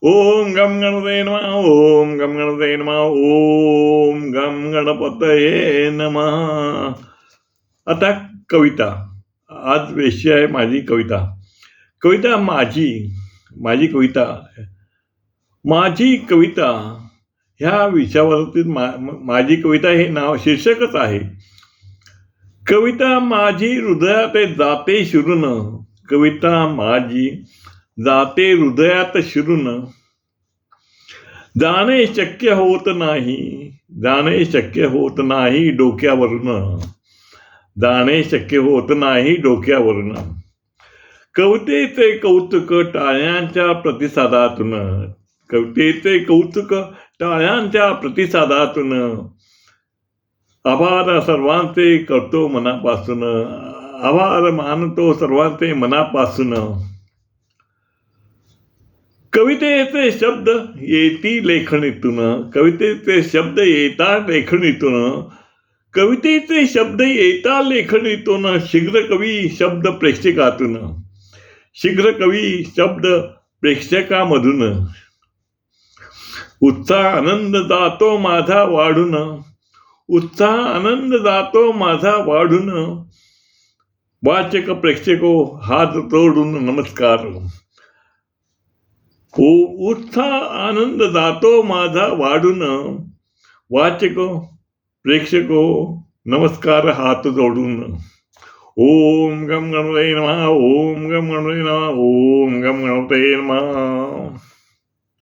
ओम गम गणपतये नमः. ओम गम गणपतये नमः. ओम गम गणपतये नमः. आता कविता. आज विषय आहे माझी कविता. कविता माझी कविता. माझी कविता ह्या विषयावरती माझी कविता हे नाव शीर्षकच आहे. कविता माझी हृदयात जाते शिरून. कविता माझी जाते हृदयात शिरून. जाणे शक्य होत नाही, जाणे शक्य होत नाही डोक्यावरून. जाणे शक्य होत नाही डोक्यावरून. कवितेचे कौतुक टाळ्यांच्या प्रतिसादातून. कवितेचे कौतुक टाळ्यांच्या प्रतिसादातून. आभार सर्वांचे करतो मनापासून. आभार मानतो सर्वांचे मनापासून. कवितेचे शब्द येती लेखणीतून. कवितेचे शब्द येता लेखणीतून. कवितेचे शब्द येता लेखणीतून. शीघ्र कवी शब्द प्रेक्षकातून. शीघ्र कवी शब्द प्रेक्षकामधून. उत्साह आनंद जातो माझा वाढून. उत्साह आनंद जातो माझा वाढून. वाचक प्रेक्षको हात जोडून नमस्कार. उत्साह आनंद जातो माझा वाढून. वाचक प्रेक्षको नमस्कार हात जोडून. ओम गम गणपतये नमः. ओम गम गणपतये नमः. ओम गम गणपतये नमः.